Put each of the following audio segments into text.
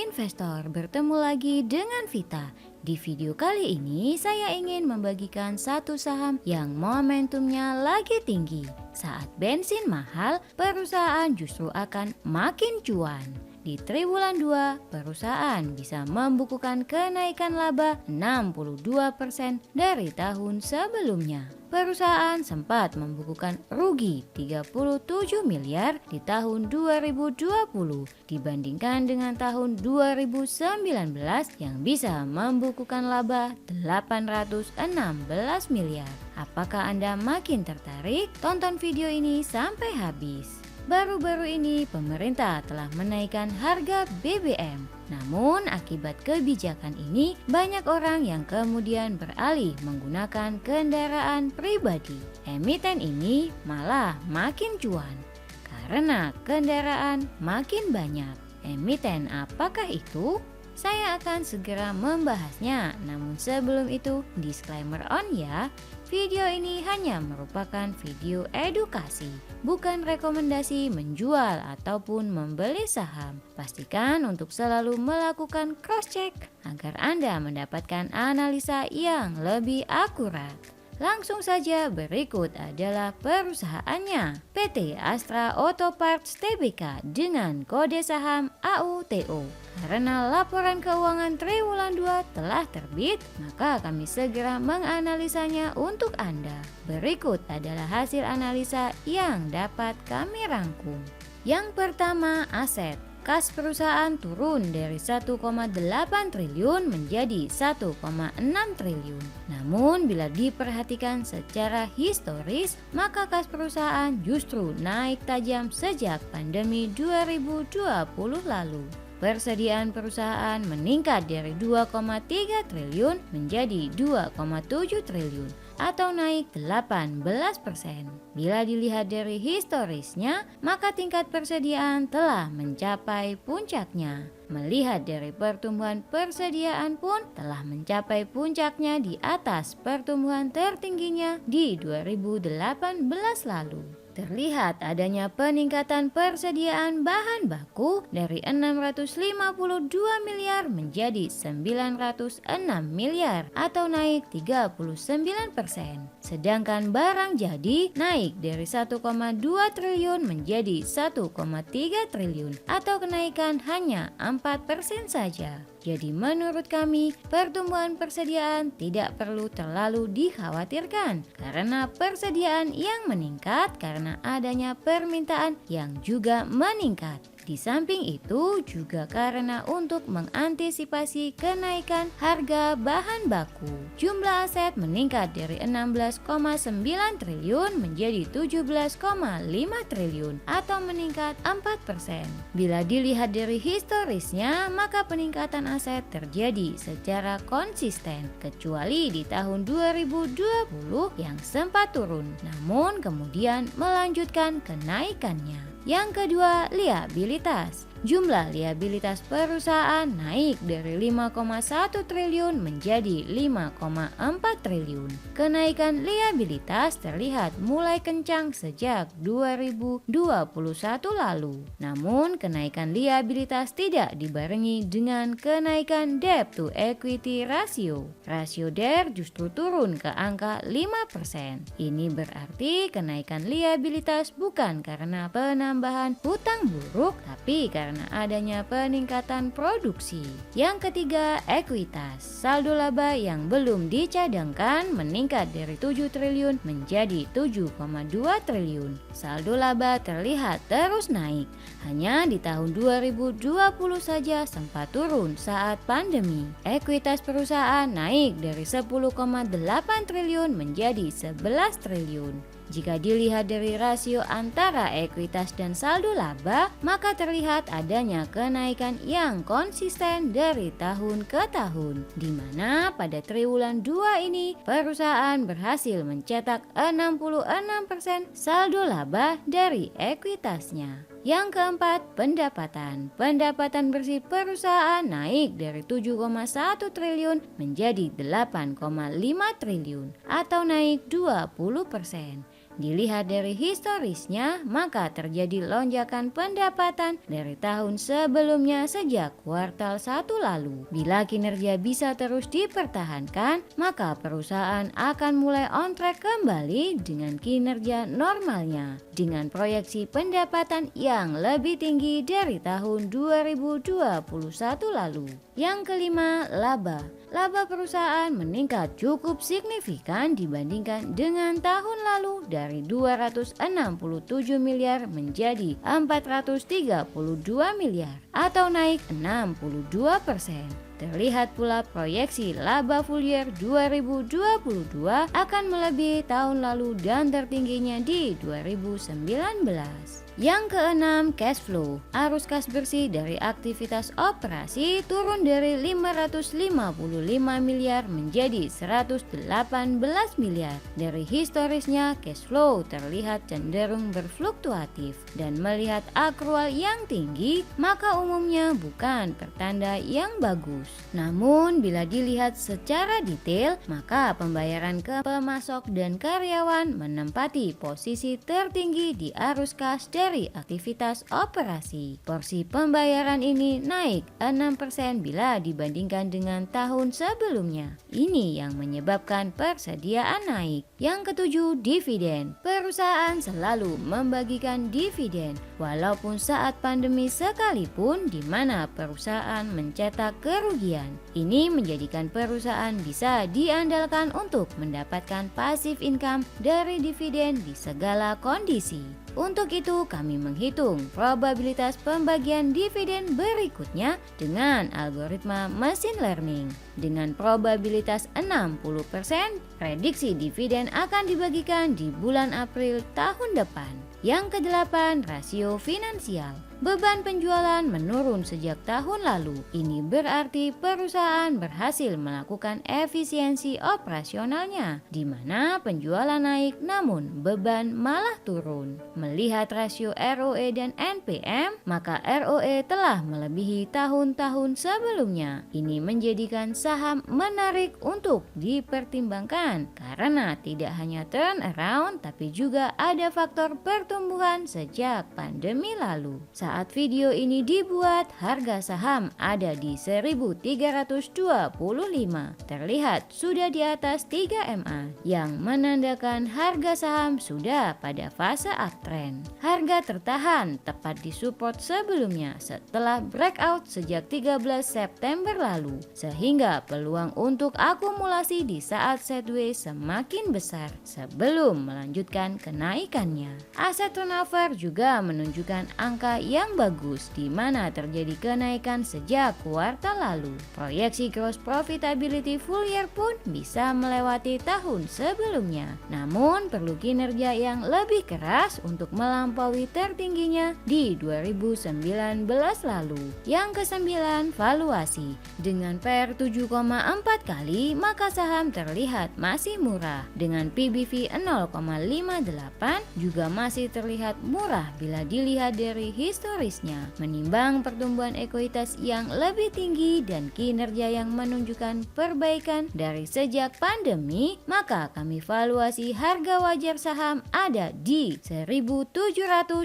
investor, bertemu lagi dengan Vita. Di video kali ini saya ingin membagikan satu saham yang momentumnya lagi tinggi. Saat bensin mahal, perusahaan justru akan makin cuan. Di triwulan 2, perusahaan bisa membukukan kenaikan laba 62% dari tahun sebelumnya. Perusahaan sempat membukukan rugi 37 miliar di tahun 2020 dibandingkan dengan tahun 2019 yang bisa membukukan laba 816 miliar. Apakah Anda makin tertarik? Tonton video ini sampai habis. Baru-baru ini pemerintah telah menaikkan harga BBM. Namun akibat kebijakan ini banyak orang yang kemudian beralih menggunakan kendaraan pribadi. Emiten ini malah makin cuan karena kendaraan makin banyak. Emiten apakah itu? Saya akan segera membahasnya. Namun sebelum itu, disclaimer on ya. Video ini hanya merupakan video edukasi, bukan rekomendasi menjual ataupun membeli saham. Pastikan untuk selalu melakukan cross check agar Anda mendapatkan analisa yang lebih akurat. Langsung saja, berikut adalah perusahaannya. PT Astra Auto Parts Tbk dengan kode saham AUTO. Karena laporan keuangan triwulan 2 telah terbit, maka kami segera menganalisanya untuk Anda. Berikut adalah hasil analisa yang dapat kami rangkum. Yang pertama, aset. Kas perusahaan turun dari 1,8 triliun menjadi 1,6 triliun. Namun bila diperhatikan secara historis, maka kas perusahaan justru naik tajam sejak pandemi 2020 lalu. Persediaan perusahaan meningkat dari 2,3 triliun menjadi 2,7 triliun atau naik 18%. Bila dilihat dari historisnya, maka tingkat persediaan telah mencapai puncaknya. Melihat dari pertumbuhan persediaan pun telah mencapai puncaknya di atas pertumbuhan tertingginya di 2018 lalu. Terlihat adanya peningkatan persediaan bahan baku dari 652 miliar menjadi 906 miliar atau naik 39%. Sedangkan barang jadi naik dari 1,2 triliun menjadi 1,3 triliun atau kenaikan hanya 4% saja. Jadi menurut kami, pertumbuhan persediaan tidak perlu terlalu dikhawatirkan karena persediaan yang meningkat karena adanya permintaan yang juga meningkat. Di samping itu juga karena untuk mengantisipasi kenaikan harga bahan baku. Jumlah aset meningkat dari 16,9 triliun menjadi 17,5 triliun atau meningkat 4%. Bila dilihat dari historisnya, maka peningkatan aset terjadi secara konsisten kecuali di tahun 2020 yang sempat turun namun kemudian melanjutkan kenaikannya. Yang kedua, liabilitas. Jumlah liabilitas perusahaan naik dari 5,1 triliun menjadi 5,4 triliun. Kenaikan liabilitas terlihat mulai kencang sejak 2021 lalu. Namun, kenaikan liabilitas tidak dibarengi dengan kenaikan debt to equity ratio. Rasio DER justru turun ke angka 5%. Ini berarti kenaikan liabilitas bukan karena penambahan hutang buruk, tapi karena adanya peningkatan produksi. Yang ketiga, ekuitas. Saldo laba yang belum dicadangkan meningkat dari 7 triliun menjadi 7,2 triliun. Saldo laba terlihat terus naik. Hanya di tahun 2020 saja sempat turun saat pandemi. Ekuitas perusahaan naik dari 10,8 triliun menjadi 11 triliun. Jika dilihat dari rasio antara ekuitas dan saldo laba, maka terlihat adanya kenaikan yang konsisten dari tahun ke tahun, di mana pada triwulan 2 ini perusahaan berhasil mencetak 66% saldo laba dari ekuitasnya. Yang keempat, pendapatan. Pendapatan bersih perusahaan naik dari 7,1 triliun menjadi 8,5 triliun atau naik 20%. Dilihat dari historisnya, maka terjadi lonjakan pendapatan dari tahun sebelumnya sejak kuartal 1 lalu. Bila kinerja bisa terus dipertahankan, maka perusahaan akan mulai on track kembali dengan kinerja normalnya dengan proyeksi pendapatan yang lebih tinggi dari tahun 2021 lalu. Yang kelima, laba. Laba perusahaan meningkat cukup signifikan dibandingkan dengan tahun lalu dari 267 miliar menjadi 432 miliar atau naik 62%. Terlihat pula proyeksi laba full year 2022 akan melebihi tahun lalu dan tertingginya di 2019. Yang keenam, cash flow. Arus kas bersih dari aktivitas operasi turun dari 555 miliar menjadi 118 miliar. Dari historisnya, cash flow terlihat cenderung berfluktuatif dan melihat akrual yang tinggi, maka umumnya bukan pertanda yang bagus. Namun, bila dilihat secara detail, maka pembayaran ke pemasok dan karyawan menempati posisi tertinggi di arus kas dari aktivitas operasi. Porsi pembayaran ini naik 6% bila dibandingkan dengan tahun sebelumnya. Ini yang menyebabkan persediaan naik. Yang ketujuh, dividen. Perusahaan selalu membagikan dividen walaupun saat pandemi sekalipun di mana perusahaan mencetak kerugian. Ini menjadikan perusahaan bisa diandalkan untuk mendapatkan passive income dari dividen di segala kondisi. Untuk itu kami menghitung probabilitas pembagian dividen berikutnya dengan algoritma machine learning. Dengan probabilitas 60%, prediksi dividen akan dibagikan di bulan April tahun depan. Yang kedelapan, rasio finansial. Beban penjualan menurun sejak tahun lalu. Ini berarti perusahaan berhasil melakukan efisiensi operasionalnya, di mana penjualan naik namun beban malah turun. Melihat rasio ROE dan NPM, maka ROE telah melebihi tahun-tahun sebelumnya. Ini menjadikan saham menarik untuk dipertimbangkan karena tidak hanya turnaround tapi juga ada faktor pertumbuhan sejak pandemi lalu. Saat video ini dibuat, harga saham ada di 1.325. Terlihat sudah di atas 3 MA yang menandakan harga saham sudah pada fase uptrend. Harga tertahan tepat di support sebelumnya setelah breakout sejak 13 September lalu, sehingga peluang untuk akumulasi di saat sideways semakin besar sebelum melanjutkan kenaikannya. Aset turnover juga menunjukkan angka yang bagus di mana terjadi kenaikan sejak kuartal lalu. Proyeksi gross profitability full year pun bisa melewati tahun sebelumnya. Namun perlu kinerja yang lebih keras untuk melampaui tertingginya di 2019 lalu. Yang kesembilan, valuasi. Dengan PER 7,4 kali, maka saham terlihat masih murah. Dengan PBV 0,58 juga masih terlihat murah bila dilihat dari historisnya. Menimbang pertumbuhan ekuitas yang lebih tinggi dan kinerja yang menunjukkan perbaikan dari sejak pandemi, maka kami valuasi harga wajar saham ada di 1.700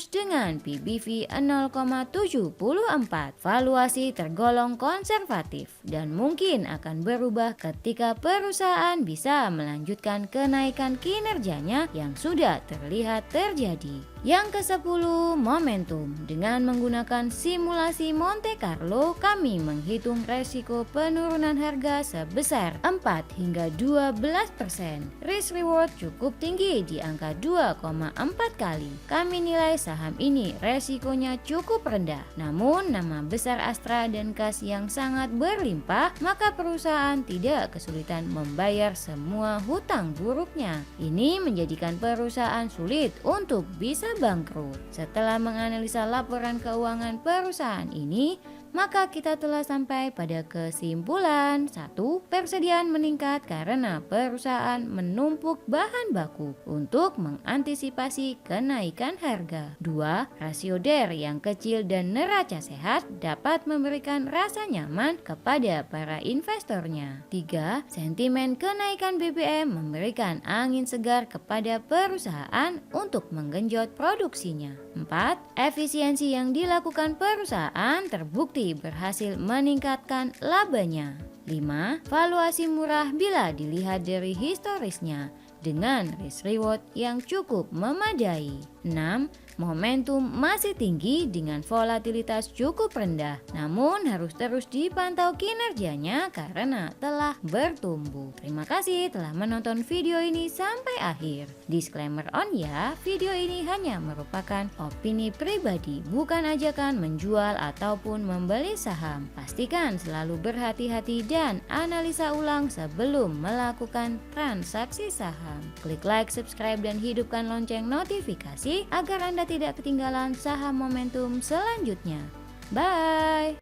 dengan PBV 0,74. Valuasi tergolong konservatif dan mungkin akan berubah ketika perusahaan bisa melanjutkan kenaikan kinerjanya yang sudah terlihat terjadi. Yang ke-10, momentum. Dengan menggunakan simulasi Monte Carlo, kami menghitung resiko penurunan harga sebesar 4 hingga 12%. Risk reward cukup tinggi di angka 2,4 kali. Kami nilai saham ini resikonya cukup rendah. Namun nama besar Astra dan kas yang sangat berlimpah, maka perusahaan tidak kesulitan membayar semua hutang buruknya. Ini menjadikan perusahaan sulit untuk bisa bangkrut. Setelah menganalisa laporan keuangan perusahaan ini, Maka kita telah sampai pada kesimpulan. 1. Persediaan meningkat karena perusahaan menumpuk bahan baku untuk mengantisipasi kenaikan harga. 2. Rasio DER yang kecil dan neraca sehat dapat memberikan rasa nyaman kepada para investornya. 3. Sentimen kenaikan BBM memberikan angin segar kepada perusahaan untuk menggenjot produksinya. 4. Efisiensi yang dilakukan perusahaan terbukti berhasil meningkatkan labanya. 5. Valuasi murah bila dilihat dari historisnya dengan risk reward yang cukup memadai. 6. Momentum masih tinggi dengan volatilitas cukup rendah, namun harus terus dipantau kinerjanya karena telah bertumbuh. Terima kasih telah menonton video ini sampai akhir. Disclaimer on ya, video ini hanya merupakan opini pribadi, bukan ajakan menjual ataupun membeli saham. Pastikan selalu berhati-hati dan analisa ulang sebelum melakukan transaksi saham. Klik like, subscribe, dan hidupkan lonceng notifikasi agar Anda tidak ketinggalan saham momentum selanjutnya. Bye!